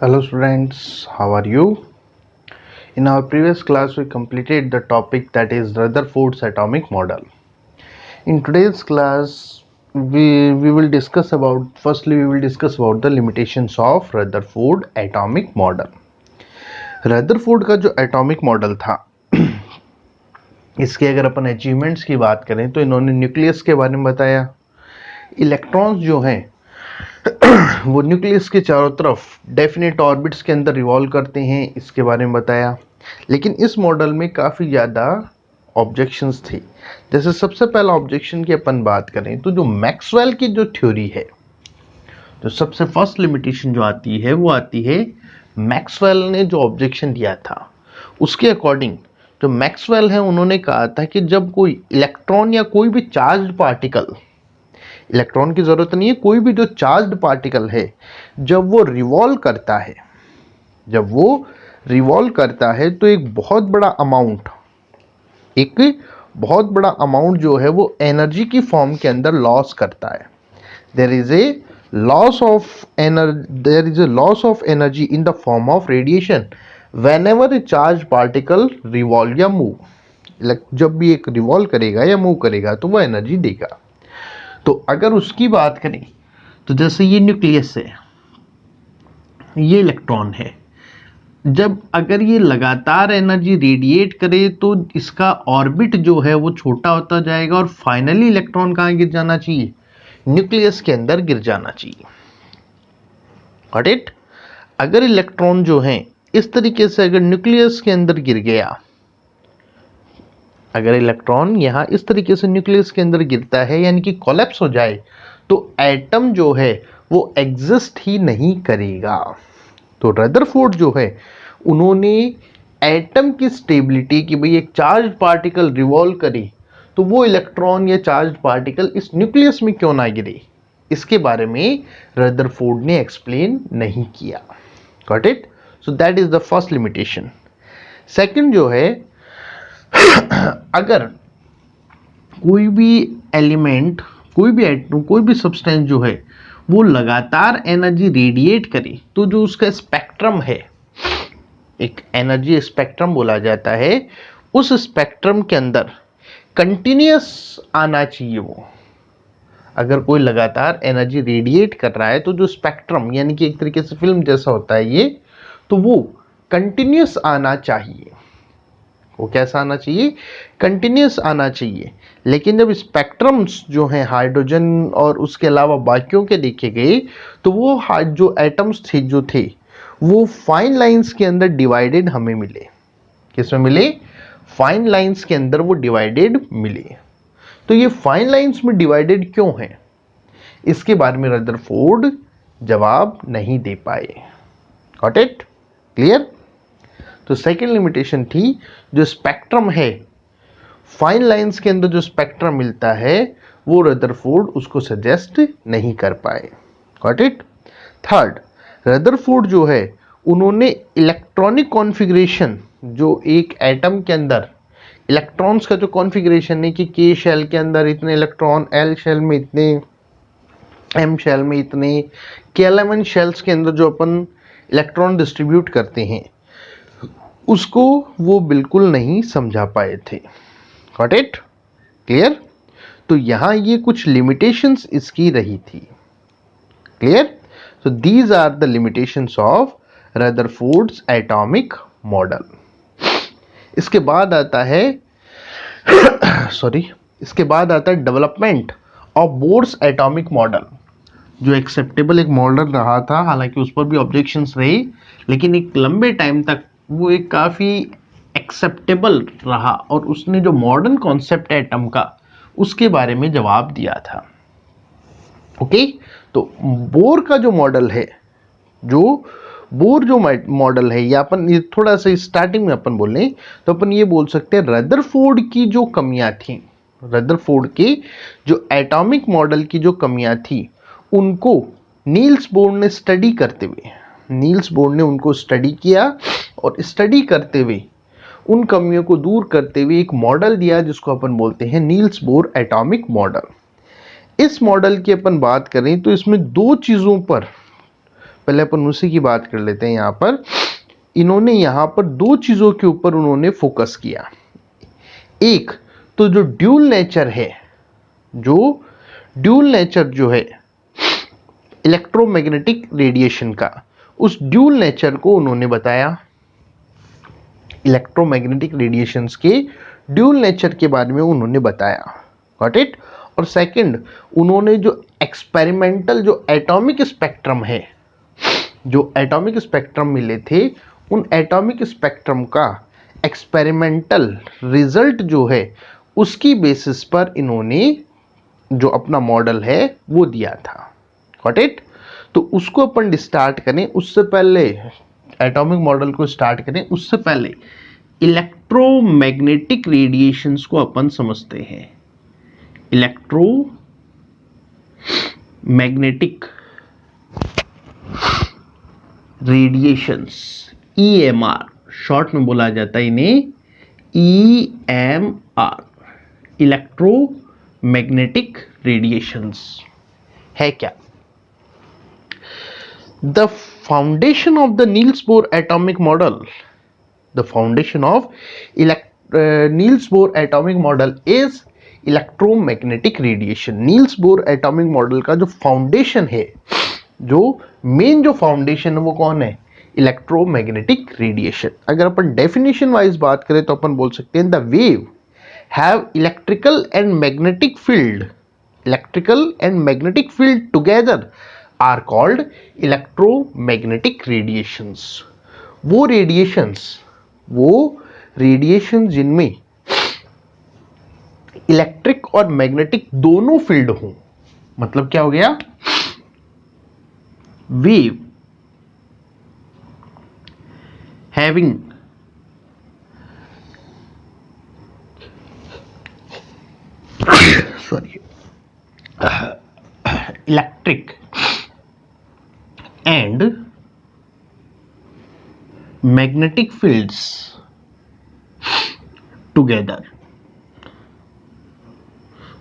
Hello students, how are you? In our previous class we completed the topic that is Rutherford's atomic model. In today's class we will discuss about the limitations of Rutherford atomic model. Rutherford का जो atomic model था इसके अगर अपन achievements की बात करें तो इन्होंने न्यूक्लियस के बारे में बताया, इलेक्ट्रॉन्स जो हैं वो न्यूक्लियस के चारों तरफ डेफिनेट ऑर्बिट्स के अंदर रिवॉल्व करते हैं, इसके बारे में बताया। लेकिन इस मॉडल में काफ़ी ज़्यादा ऑब्जेक्शंस थे। जैसे सबसे पहला ऑब्जेक्शन की अपन बात करें तो जो मैक्सवेल की जो थ्योरी है, तो सबसे फर्स्ट लिमिटेशन जो आती है वो आती है मैक्सवेल ने जो ऑब्जेक्शन दिया था उसके अकॉर्डिंग। जो मैक्सवेल है उन्होंने कहा था कि जब कोई इलेक्ट्रॉन या कोई भी चार्ज्ड पार्टिकल, इलेक्ट्रॉन की जरूरत नहीं है, कोई भी जो चार्ज्ड पार्टिकल है जब वो रिवॉल्व करता है तो एक बहुत बड़ा अमाउंट जो है वो एनर्जी की फॉर्म के अंदर लॉस करता है। There is a loss of energy in the form of radiation whenever a charge particle revolve या मूव। जब भी एक रिवॉल्व करेगा या मूव करेगा तो वो एनर्जी देगा। तो अगर उसकी बात करें तो जैसे ये न्यूक्लियस है, ये इलेक्ट्रॉन है, जब अगर ये लगातार एनर्जी रेडिएट करे तो इसका ऑर्बिट जो है वो छोटा होता जाएगा और फाइनली इलेक्ट्रॉन कहाँ गिर जाना चाहिए? न्यूक्लियस के अंदर गिर जाना चाहिए। Got it? अगर इलेक्ट्रॉन जो है इस तरीके से अगर न्यूक्लियस के अंदर गिर गया, अगर इलेक्ट्रॉन यहाँ इस तरीके से न्यूक्लियस के अंदर गिरता है यानी कि कोलैप्स हो जाए तो एटम जो है वो एग्जिस्ट ही नहीं करेगा। तो रदरफोर्ड जो है उन्होंने एटम की स्टेबिलिटी की भाई एक चार्ज पार्टिकल रिवॉल्व करे तो वो इलेक्ट्रॉन या चार्ज पार्टिकल इस न्यूक्लियस में क्यों ना गिरे, इसके बारे में रदरफोर्ड ने एक्सप्लेन नहीं किया। Got it? So that is the first limitation. Second जो है, अगर कोई भी एलिमेंट, कोई भी एटम, कोई भी सब्सटेंस जो है वो लगातार एनर्जी रेडिएट करे तो जो उसका स्पेक्ट्रम है, एक एनर्जी स्पेक्ट्रम बोला जाता है, उस स्पेक्ट्रम के अंदर कंटिन्यूअस आना चाहिए। वो अगर कोई लगातार एनर्जी रेडिएट कर रहा है तो जो स्पेक्ट्रम यानी कि एक तरीके से फिल्म जैसा होता है ये, तो वो कंटिन्यूअस आना चाहिए। वो कैसा आना चाहिए? कंटिन्यूअस आना चाहिए। लेकिन जब स्पेक्ट्रम्स जो हैं हाइड्रोजन और उसके अलावा बाकियों के देखे गए तो वो जो एटम्स थे वो फाइन लाइंस के अंदर डिवाइडेड हमें मिले। किस में मिले? फाइन लाइंस के अंदर वो डिवाइडेड मिले। तो ये फाइन लाइंस में डिवाइडेड क्यों है, इसके बारे में रदरफोर्ड जवाब नहीं दे पाए। Got it? क्लियर? तो सेकेंड लिमिटेशन थी जो स्पेक्ट्रम है, फाइन लाइंस के अंदर जो स्पेक्ट्रम मिलता है वो रदरफोर्ड उसको सजेस्ट नहीं कर पाए। Got it? थर्ड, रदरफोर्ड जो है उन्होंने इलेक्ट्रॉनिक कॉन्फ़िगरेशन, जो एक एटम के अंदर इलेक्ट्रॉन्स का जो कॉन्फ़िगरेशन है कि के शेल के अंदर इतने इलेक्ट्रॉन, एल शेल में इतने, एम शेल में इतने, के 11 शेल्स के अंदर जो अपन इलेक्ट्रॉन डिस्ट्रीब्यूट करते हैं, उसको वो बिल्कुल नहीं समझा पाए थे। Got it? क्लियर? तो यहां ये कुछ लिमिटेशंस इसकी रही थी। Clear? So these are the limitations of Rutherford's atomic model. इसके बाद आता है इसके बाद आता है development of Bohr's atomic model, जो एक्सेप्टेबल एक मॉडल रहा था। हालांकि उस पर भी ऑब्जेक्शंस रहे, लेकिन एक लंबे टाइम तक वो एक काफ़ी एक्सेप्टेबल रहा और उसने जो मॉडर्न कॉन्सेप्ट है एटम का उसके बारे में जवाब दिया था। ओके? तो बोर का जो मॉडल है, मॉडल है, या अपन ये थोड़ा सा स्टार्टिंग में अपन बोलें तो अपन ये बोल सकते हैं रदरफोर्ड की जो कमियां थी, रदरफोर्ड के जो एटॉमिक मॉडल की जो कमियां थी उनको नील्स बोर ने स्टडी करते हुए, नील्स बोर ने उनको स्टडी किया और स्टडी करते हुए उन कमियों को दूर करते हुए एक मॉडल दिया जिसको अपन बोलते हैं नील्स बोर एटॉमिक मॉडल। इस मॉडल की अपन बात करें तो इसमें दो चीज़ों पर पहले अपन उसी की बात कर लेते हैं। यहाँ पर इन्होंने यहाँ पर दो चीजों के ऊपर उन्होंने फोकस किया। एक तो जो ड्यूल नेचर है, जो ड्यूल नेचर जो है इलेक्ट्रोमैग्नेटिक रेडिएशन का, उस ड्यूल नेचर को उन्होंने बताया। इलेक्ट्रोमैग्नेटिक रेडिएशंस के ड्यूल नेचर के बारे में उन्होंने बताया। Got it. और सेकंड, उन्होंने जो एक्सपेरिमेंटल जो एटॉमिक स्पेक्ट्रम है, जो एटॉमिक स्पेक्ट्रम मिले थे, उन एटॉमिक स्पेक्ट्रम का एक्सपेरिमेंटल रिजल्ट जो है उसकी बेसिस पर इन्होंने जो अपना मॉडल है वो दिया था। Got it. तो उसको अपन स्टार्ट करें उससे पहले, एटॉमिक मॉडल को स्टार्ट करें उससे पहले इलेक्ट्रोमैग्नेटिक रेडिएशंस को अपन समझते हैं। इलेक्ट्रोमैग्नेटिक रेडिएशंस, EMR शॉर्ट में बोला जाता है इन्हें, EMR, इलेक्ट्रोमैग्नेटिक रेडिएशंस है क्या? The foundation of the Niels Bohr atomic model, the foundation of Niels Bohr atomic model is electromagnetic radiation. Niels Bohr atomic model का जो फाउंडेशन है, जो मेन जो फाउंडेशन है वो कौन है? Electromagnetic radiation. अगर अपन डेफिनेशन वाइज बात करें तो अपन बोल सकते हैं the wave have electrical and magnetic field, electrical and magnetic field together are called electromagnetic radiations. वो रेडिएशन जिनमें इलेक्ट्रिक और मैग्नेटिक दोनों फील्ड हों, मतलब क्या हो गया? Wave having electric and magnetic fields together,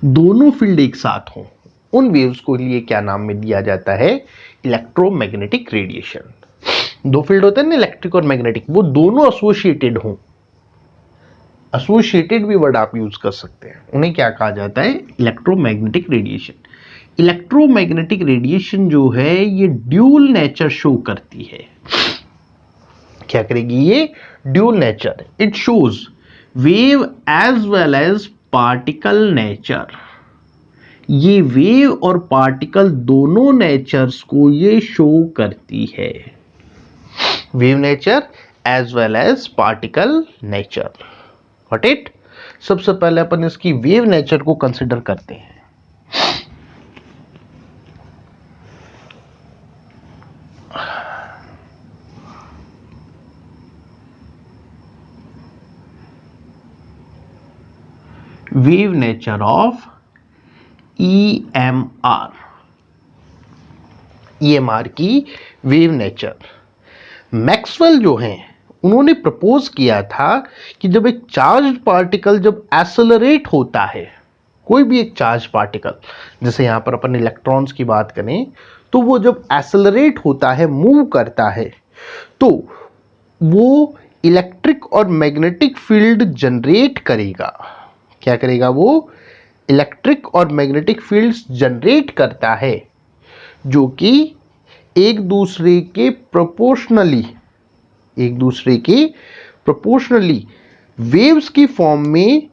दोनों फील्ड एक साथ हों, उन वेव्स को लिए क्या नाम में दिया जाता है? Electromagnetic radiation. दो फील्ड होते हैं ना, इलेक्ट्रिक और मैग्नेटिक, वो दोनों एसोसिएटेड हों, एसोसिएटेड भी वर्ड आप यूज कर सकते हैं, उन्हें क्या कहा जाता है? Electromagnetic radiation. इलेक्ट्रोमैग्नेटिक रेडिएशन जो है ये ड्यूल नेचर शो करती है। क्या करेगी ये? Dual nature. It shows wave as well as particle nature. ये वेव और पार्टिकल दोनों नेचर्स को ये शो करती है। Wave nature as well as particle nature. Got it. सबसे पहले अपन इसकी वेव नेचर को कंसिडर करते हैं। Wave nature of EMR, EMR की वेव नेचर। मैक्सवेल जो हैं उन्होंने प्रपोज किया था कि जब एक चार्ज पार्टिकल जब एक्सेलरेट होता है, कोई भी एक चार्ज पार्टिकल, जैसे यहां पर अपन इलेक्ट्रॉन्स की बात करें, तो वो जब एक्सेलरेट होता है, मूव करता है, तो वो इलेक्ट्रिक और मैग्नेटिक फील्ड जनरेट करेगा। क्या करेगा? वो इलेक्ट्रिक और मैग्नेटिक फील्ड्स जनरेट करता है, जो कि एक दूसरे के प्रोपोर्शनली वेव्स की फॉर्म में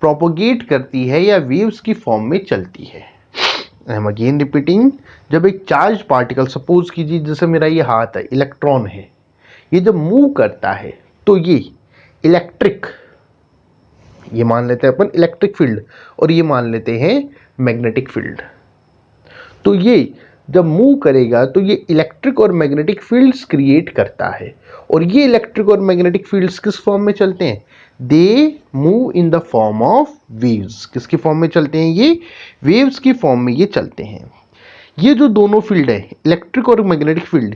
प्रोपोगेट करती है या वेव्स की फॉर्म में चलती है। आई एम अगेन रिपीटिंग, जब एक चार्ज पार्टिकल, सपोज कीजिए जैसे मेरा ये हाथ है, इलेक्ट्रॉन है, ये जब मूव करता है तो ये इलेक्ट्रिक, ये मान लेते हैं अपन इलेक्ट्रिक फील्ड, और ये मान लेते हैं मैग्नेटिक फील्ड। तो ये जब मूव करेगा तो ये इलेक्ट्रिक और मैग्नेटिक फील्ड्स क्रिएट करता है, और ये इलेक्ट्रिक और मैग्नेटिक फील्ड्स किस फॉर्म में चलते हैं? They move in the form of waves. किसकी फॉर्म में चलते हैं? ये वेव्स की फॉर्म में ये चलते हैं। ये जो दोनों फील्ड है, इलेक्ट्रिक और मैग्नेटिक फील्ड,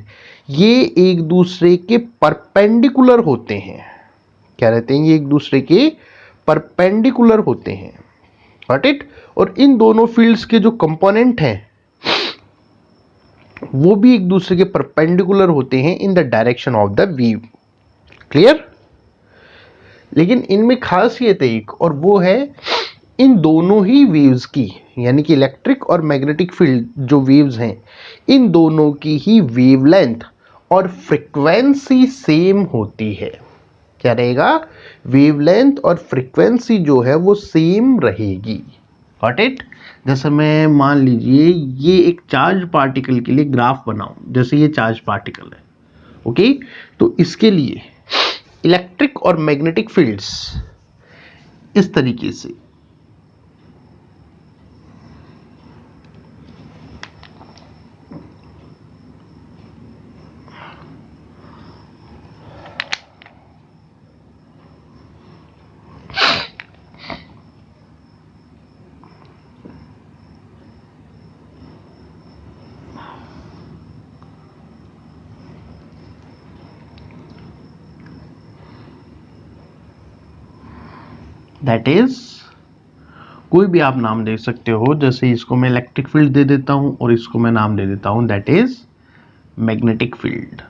ये एक दूसरे के परपेंडिकुलर होते हैं। क्या रहते हैं? ये एक दूसरे के परपेंडिकुलर होते हैं। Got it. और इन दोनों फील्ड्स के जो कंपोनेंट हैं वो भी एक दूसरे के परपेंडिकुलर होते हैं in the direction of the wave. Clear? लेकिन इनमें खासियत एक, और वो है इन दोनों ही वेव्स की, यानी कि इलेक्ट्रिक और मैग्नेटिक फील्ड जो वेव्स हैं, इन दोनों की ही वेवलेंथ और फ्रीक्वेंसी सेम होती है। क्या रहेगा? वेवलेंथ और फ्रीक्वेंसी जो है वो सेम रहेगी। Got it? जैसे मैं मान लीजिए ये एक चार्ज पार्टिकल के लिए ग्राफ बनाऊं, जैसे ये चार्ज पार्टिकल है, ओके? तो इसके लिए इलेक्ट्रिक और मैग्नेटिक फील्ड्स इस तरीके से, दैट इज, कोई भी आप नाम दे सकते हो, जैसे इसको मैं इलेक्ट्रिक फील्ड दे देता हूं और इसको मैं नाम दे देता हूं दैट इज मैग्नेटिक फील्ड।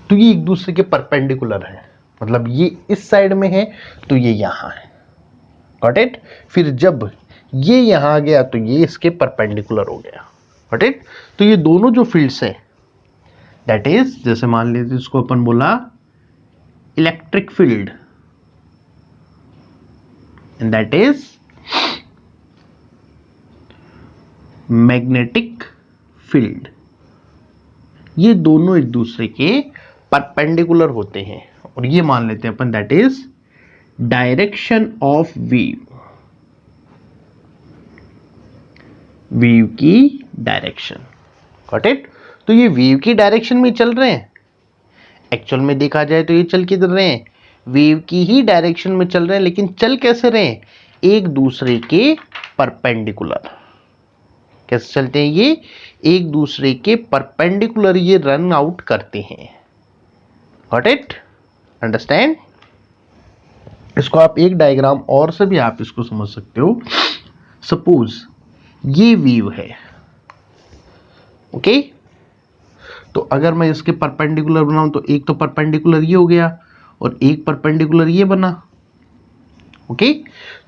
तो ये एक दूसरे के परपेंडिकुलर है, मतलब ये इस साइड में है तो ये यहां है। Got it? फिर जब ये यहां आ गया तो ये इसके परपेंडिकुलर हो गया। Got it? तो ये दोनों जो फील्ड्स हैं, दैट इज, जैसे मान लीजिए इसको अपन बोला electric field and that is magnetic field, ये दोनों एक दूसरे के परपेंडिकुलर होते हैं, और ये मान लेते हैं अपन that is direction of wave, wave की डायरेक्शन। Got it? तो ये वेव की डायरेक्शन में चल रहे हैं, एक्चुअल में देखा जाए तो ये चल किधर रहे हैं? वेव की ही डायरेक्शन में चल रहे हैं, लेकिन चल कैसे रहे हैं? एक दूसरे के परपेंडिकुलर। कैसे चलते हैं ये? एक दूसरे के परपेंडिकुलर ये रन आउट करते हैं। Got it? अंडरस्टैंड? इसको आप एक डायग्राम और से भी आप इसको समझ सकते हो। सपोज ये वेव है, ओके? तो अगर मैं इसके परपेंडिकुलर बनाऊं तो एक तो परपेंडिकुलर ये हो गया और एक परपेंडिकुलर ये बना, ओके?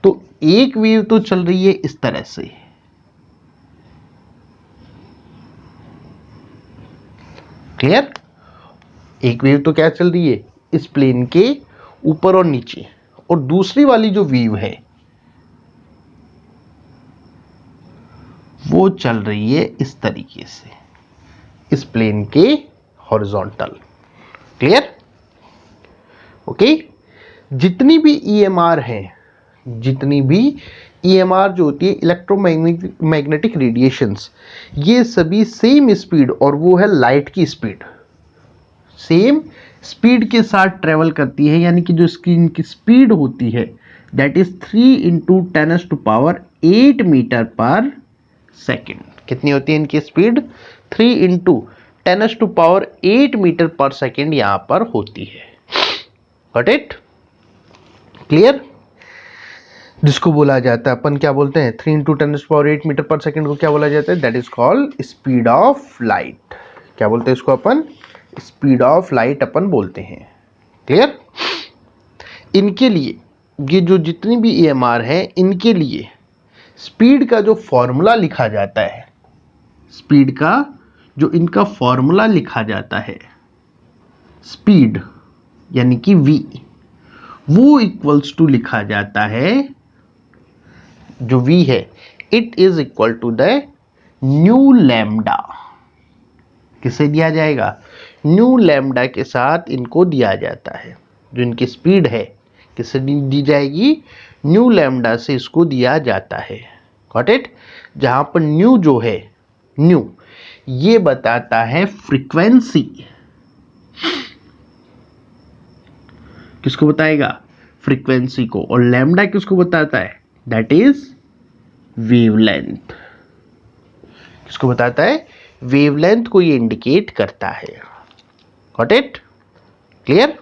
तो एक वेव तो चल रही है इस तरह से, क्लियर? एक वेव तो क्या चल रही है? इस प्लेन के ऊपर और नीचे, और दूसरी वाली जो वेव है वो चल रही है इस तरीके से, इस प्लेन के हॉरिजॉन्टल। क्लियर? ओके? जितनी भी ईएमआर है, जितनी भी ईएमआर जो होती है इलेक्ट्रोमैग्नेटिक रेडिएशंस, ये सभी सेम स्पीड, और वो है लाइट की स्पीड, सेम स्पीड के साथ ट्रेवल करती है। यानी कि जो स्क्रीन की स्पीड होती है दैट इज 3 × 10⁸ मीटर पर सेकेंड। कितनी होती है इनकी स्पीड? 3 × 10⁸ मीटर पर सेकेंड यहां पर होती है। Got it? क्लियर? जिसको बोला जाता है, अपन क्या बोलते हैं, 3 × 10⁸ मीटर पर सेकेंड को क्या बोला जाता है? That is called speed of light. क्या बोलते हैं इसको अपन? स्पीड ऑफ लाइट अपन बोलते हैं। क्लियर? इनके लिए ये जो जितनी भी ईएमआर है, इनके लिए स्पीड का जो फॉर्मूला लिखा जाता है, स्पीड का जो इनका फॉर्मूला लिखा जाता है, स्पीड यानी कि v, वो इक्वल्स टू लिखा जाता है, जो v है it is equal to the nu lambda. किसे दिया जाएगा? न्यू लैम्डा के साथ इनको दिया जाता है। जो इनकी स्पीड है किससे दी जाएगी? न्यू लैम्डा से इसको दिया जाता है। Got it? जहां पर न्यू जो है, न्यू ये बताता है फ्रीक्वेंसी। किसको बताएगा? फ्रीक्वेंसी को। और लैम्डा किसको बताता है? That is wavelength. किसको बताता है? वेवलेंथ को ये इंडिकेट करता है। Got it? क्लियर?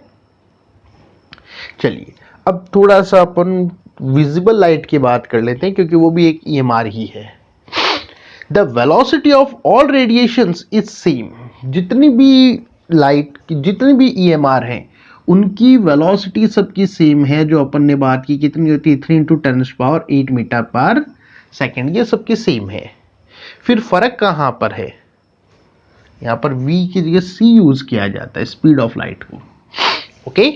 चलिए अब थोड़ा सा अपन विजिबल लाइट की बात कर लेते हैं क्योंकि वो भी एक EMR ही है। The velocity of all radiations is same. जितनी भी लाइट की जितनी भी EMR हैं उनकी वेलोसिटी सबकी सेम है। जो अपन ने बात की कितनी होती है 3 × 10⁸ मीटर पर सेकेंड, ये सबकी सेम है। फिर फर्क कहाँ पर है? यहाँ पर V की जगह C यूज किया जाता है स्पीड ऑफ लाइट को। ओके,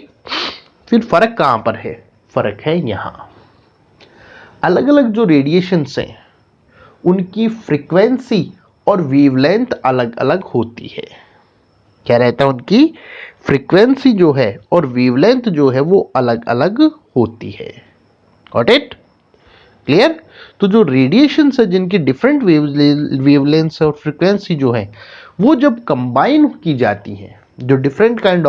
फिर फर्क कहाँ पर है? फर्क है यहाँ। अलग अलग जो रेडिएशंस हैं उनकी फ्रीक्वेंसी और वेवलेंथ अलग अलग होती है। क्या रहता है? उनकी फ्रीक्वेंसी जो है और वेवलेंथ जो है वो अलग अलग होती है। Got it? क्लियर? तो जो रेडिएशंस है जिनकी डिफरेंट वेवलेंथ्स और फ्रीक्वेंसी जो है वो जब कंबाइन की जाती है, जो डिफरेंट काइंड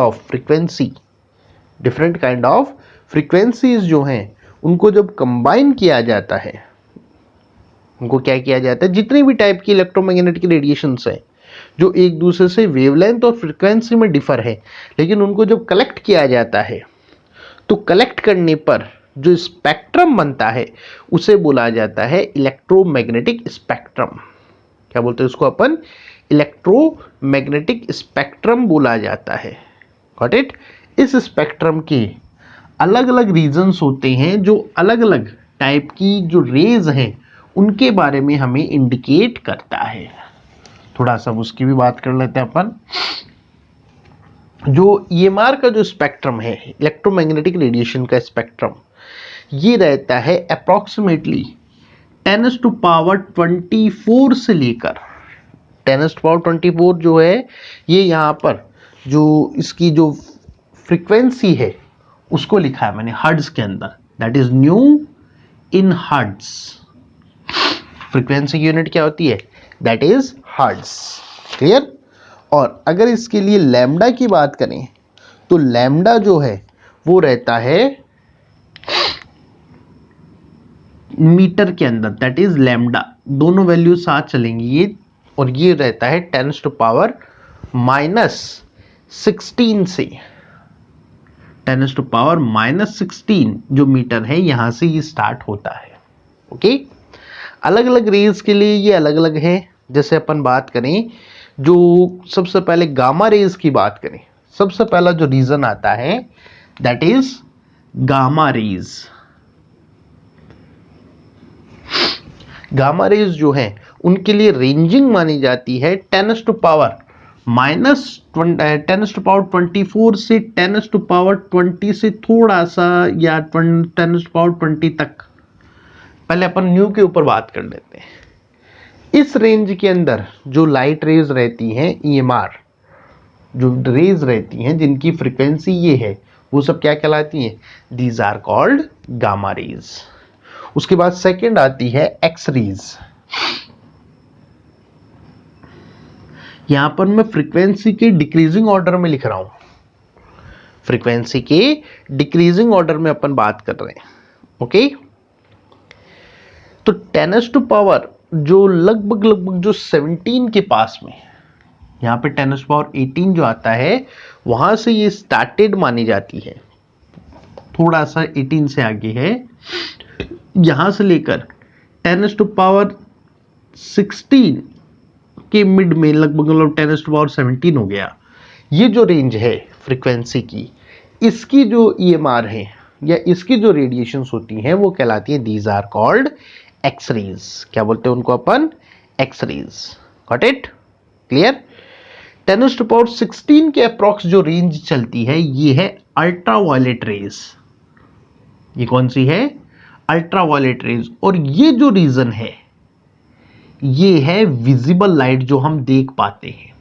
ऑफ फ्रीक्वेंसीज जो हैं उनको जब कंबाइन किया जाता है, उनको क्या किया जाता है? जितनी भी टाइप की इलेक्ट्रोमैग्नेटिक रेडिएशंस है जो एक दूसरे से वेवलेंथ और फ्रीक्वेंसी में डिफर है, लेकिन उनको जब कलेक्ट किया जाता है तो कलेक्ट करने पर जो स्पेक्ट्रम बनता है उसे बोला जाता है इलेक्ट्रोमैग्नेटिक स्पेक्ट्रम। क्या बोलते हैं उसको अपन? इलेक्ट्रोमैग्नेटिक स्पेक्ट्रम बोला जाता है। Got it? इस स्पेक्ट्रम के अलग अलग रीजन्स होते हैं जो अलग अलग टाइप की जो रेज हैं उनके बारे में हमें इंडिकेट करता है। थोड़ा सा उसकी भी बात कर लेते हैं अपन। जो EMR का जो स्पेक्ट्रम है, इलेक्ट्रोमैग्नेटिक रेडिएशन का स्पेक्ट्रम, ये रहता है अप्रॉक्सीमेटली 10⁻24 से लेकर 10⁻24 जो है ये यहाँ पर जो इसकी जो फ्रीक्वेंसी है उसको लिखा है मैंने हर्ट्ज के अंदर, that is new in hertz. Frequency की यूनिट क्या होती है? That is hertz. क्लियर? और अगर इसके लिए लैम्डा की बात करें तो लैम्डा जो है वो रहता है मीटर के अंदर, दैट इज लैम्डा। दोनों वैल्यू साथ चलेंगी ये, और ये रहता है 10⁻⁻16 से 10⁻⁻16 जो मीटर है यहां से ये स्टार्ट होता है। ओके, अलग अलग रेज के लिए ये अलग अलग है। जैसे अपन बात करें, जो सबसे पहले गामा रेज की बात करें, सबसे पहला जो रीजन आता है that is gamma rays. Gamma rays जो है उनके लिए रेंजिंग मानी जाती है 10⁻24 से 10⁻20 से थोड़ा सा, या 10⁻20 तक। पहले अपन न्यू के ऊपर बात कर लेते हैं। इस रेंज के अंदर जो लाइट रेज रहती हैं, EMR जो रेज रहती हैं जिनकी फ्रीक्वेंसी ये है, वो सब क्या कहलाती हैं? These are called gamma rays. उसके बाद सेकंड आती है एक्स रेज। यहां पर मैं फ्रीक्वेंसी के डिक्रीजिंग ऑर्डर में लिख रहा हूं। फ्रीक्वेंसी के डिक्रीजिंग ऑर्डर में अपन बात कर रहे हैं। ओके, तो 10⁻, जो लगभग जो 17 के पास में, यहां पे 10⁻18 जो आता है वहां से ये स्टार्टेड मानी जाती है। थोड़ा सा 18 से आगे है, यहां से लेकर 10⁻16 के मिड में लगभग 10⁻17 हो गया। ये जो रेंज है फ्रीक्वेंसी की, इसकी जो EMR है या इसकी जो रेडिएशंस होती हैं वो कहलाती हैं these are called X rays. क्या बोलते हैं उनको अपन? X rays. Got it? Clear? 10⁻16 के अप्रॉक्स जो रेंज चलती है ये है अल्ट्रावायलेट रेज। ये कौन सी है? Ultraviolet rays. और ये जो रीजन है ये है विजिबल लाइट जो हम देख पाते हैं।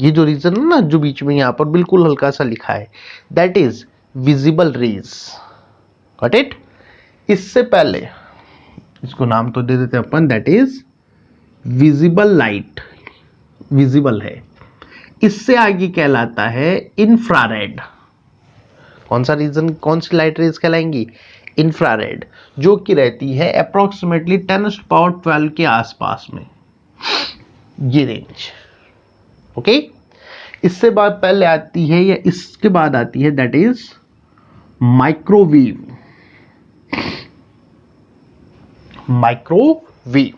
ये जो रीजन है ना, जो बीच में यहां पर बिल्कुल हल्का सा लिखा है, that is visible rays. Got it? इससे पहले इसको नाम तो दे देते हैं अपन, that is visible light. Visible है। इससे आगे कहलाता है इंफ्रारेड। कौन सा रीजन, कौन सी लाइट रेज कहलाएंगी? इंफ्रारेड, जो कि रहती है अप्रोक्सीमेटली 10⁻12 के आसपास में, ये रेंज। ओके, इससे बाद पहले आती है या इसके बाद आती है that is microwave. Microwave,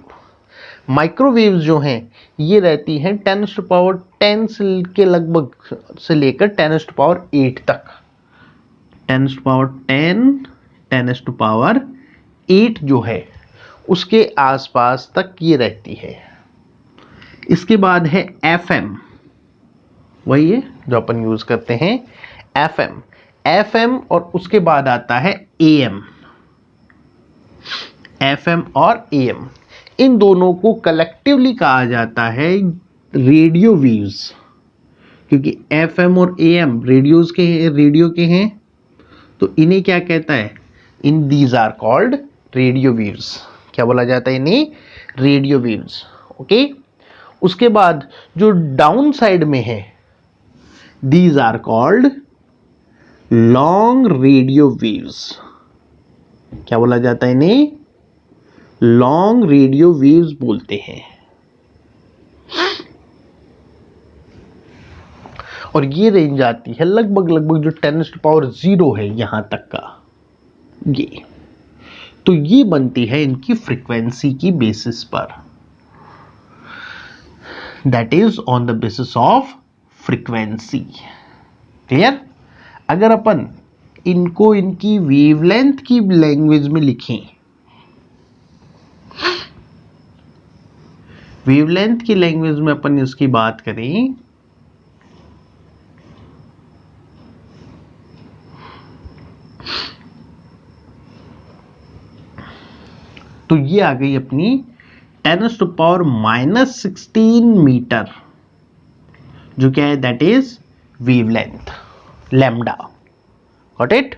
microwave जो हैं ये रहती हैं 10⁻10 के लगभग से लेकर 10⁻8 तक। 10⁻10 10⁻8 जो है उसके आसपास तक ये रहती है। इसके बाद है FM, वही है जो अपन यूज करते हैं FM और उसके बाद आता है AM। FM और AM इन दोनों को कलेक्टिवली कहा जाता है रेडियो वेव्स, क्योंकि FM और AM रेडियो के हैं, तो इन्हें क्या कहता है, इन these are called radio waves. क्या बोला जाता है इन्हें, रेडियो वेव्स। ओके, उसके बाद जो डाउन साइड में है these are called long radio waves. क्या बोला जाता है इन्हें, लॉन्ग रेडियो वेव्स बोलते हैं। और ये रेंज आती है लगभग जो 10⁻0 है यहां तक का, ये तो ये बनती है इनकी फ्रीक्वेंसी की बेसिस पर, that is on the basis of frequency. Clear? अगर अपन इनको इनकी वेवलेंथ की लैंग्वेज में लिखें, वेवलेंथ की लैंग्वेज में अपन इसकी बात करें तो ये आ गई अपनी 10⁻16 मीटर, जो क्या है, that is wavelength lambda. Got it?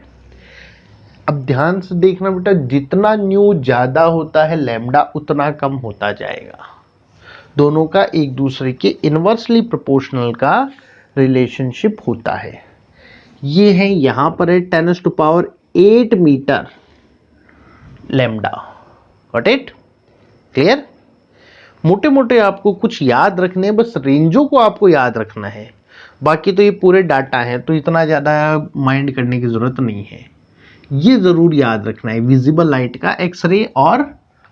अब ध्यान से देखना बेटा, जितना न्यू ज्यादा होता है लैम्डा उतना कम होता जाएगा। दोनों का एक दूसरे के इनवर्सली प्रोपोर्शनल का रिलेशनशिप होता है। ये है, यहां पर है 10⁸ metre lambda. Got it? Clear? मोटे मोटे आपको कुछ याद रखने, बस रेंजों को आपको याद रखना है, बाकी तो ये पूरे डाटा हैं तो इतना ज़्यादा माइंड करने की ज़रूरत नहीं है। ये ज़रूर याद रखना है, विजिबल लाइट का एक्सरे और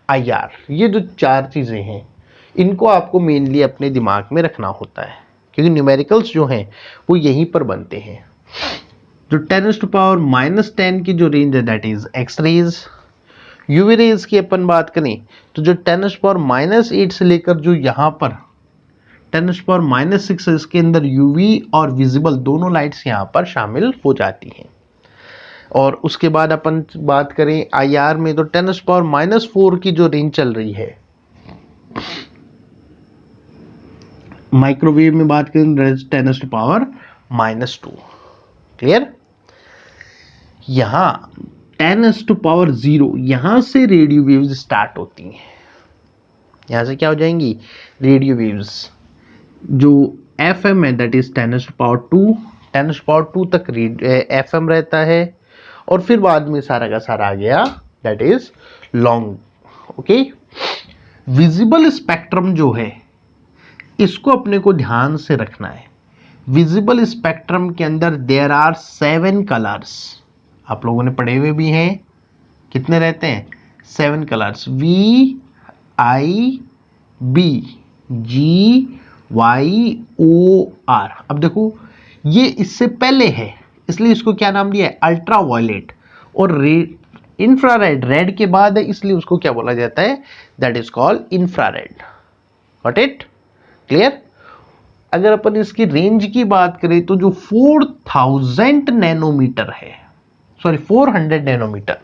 IR, ये जो चार चीज़ें हैं इनको आपको मेनली अपने दिमाग में रखना होता है, क्योंकि न्यूमेरिकल्स जो हैं वो यहीं पर बनते हैं। जो 10⁻10 की जो रेंज है that is X-rays. UV rays की अपन बात करें तो जो 10⁻8 से लेकर जो यहाँ पर 10⁻6 इसके अंदर यूवी और विजिबल दोनों लाइट्स यहाँ पर शामिल हो जाती हैं। और उसके बाद अपन बात करें IR में तो 10⁻4 की जो रेंज चल रही है। माइक्रोवेव में बात करें 10⁻²। क्लियर? यहां 10⁻0 यहां से रेडियो वेव्स स्टार्ट होती हैं। यहां से क्या हो जाएंगी, रेडियो वेव्स। जो FM है दैट इज 10⁻2 तक FM रहता है, और फिर बाद में सारा का सारा आ गया that is long. Okay, visible spectrum जो है इसको अपने को ध्यान से रखना है। विजिबल स्पेक्ट्रम के अंदर देयर आर 7 कलर्स, आप लोगों ने पढ़े हुए भी हैं। कितने रहते हैं, 7 कलर्स, VIB GYOR। अब देखो ये इससे पहले है इसलिए इसको क्या नाम दिया है, अल्ट्रा वायलेट, और इंफ्रारेड रेड के बाद है इसलिए उसको क्या बोला जाता है, that is called infrared. Got it? Clear? अगर अपन इसकी रेंज की बात करें तो जो 400 नैनोमीटर है, सॉरी 400 नैनोमीटर,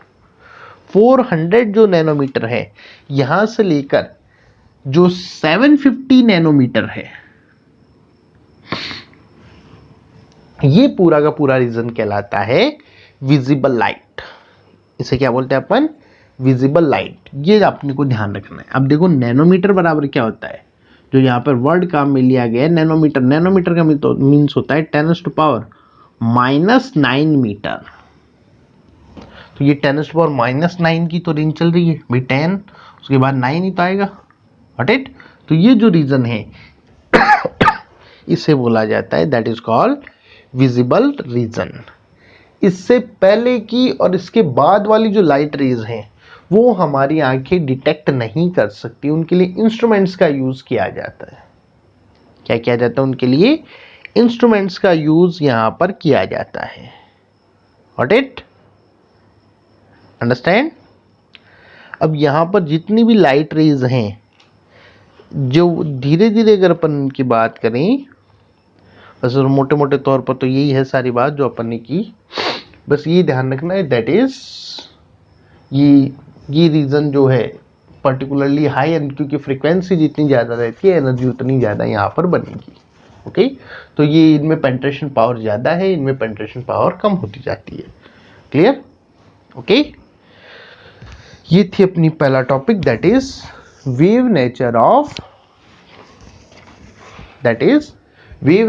400 जो नैनोमीटर है यहां से लेकर जो 750 नैनोमीटर है, ये पूरा का पूरा रीजन कहलाता है विजिबल लाइट। इसे क्या बोलते हैं अपन, विजिबल लाइट। ये अपने को ध्यान रखना है। अब देखो नैनोमीटर बराबर क्या होता है, जो यहाँ पर वर्ड काम में लिया गया है नैनोमीटर। नैनोमीटर का मीन्स होता है 10⁻⁹ मीटर। तो ये 10⁻⁹ की तो रेंज चल रही है भाई 10, उसके बाद 9 ही तो आएगा। Got it? तो ये जो रीजन है इसे बोला जाता है that is called visible region. इससे पहले की और इसके बाद वाली जो लाइट रेज हैं वो हमारी आंखें डिटेक्ट नहीं कर सकती, उनके लिए इंस्ट्रूमेंट्स का यूज किया जाता है। क्या किया जाता है उनके लिए? इंस्ट्रूमेंट्स का यूज यहां पर किया जाता है। Got it? अंडरस्टैंड? अब यहां पर जितनी भी लाइट रेज हैं, जो धीरे धीरे अगर अपन की बात करें, बस मोटे मोटे तौर पर तो यही है सारी बात जो अपन ने की। बस ये ध्यान रखना है दैट इज ये रीजन जो है पर्टिकुलरली हाई एंड, क्योंकि फ्रीक्वेंसी जितनी ज़्यादा रहती है एनर्जी उतनी ज़्यादा यहाँ पर बनेगी। ओके, तो ये इनमें पेंट्रेशन पावर ज़्यादा है, इनमें पेंट्रेशन पावर कम होती जाती है। क्लियर? ओके, ये थी अपनी पहला topic that is wave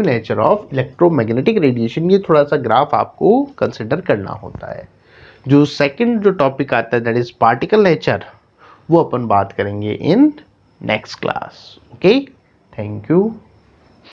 nature of electromagnetic radiation. ये थोड़ा सा ग्राफ आपको कंसिडर करना होता है। जो सेकंड जो टॉपिक आता है दैट इज पार्टिकल नेचर, वो अपन बात करेंगे in next class. Okay, thank you.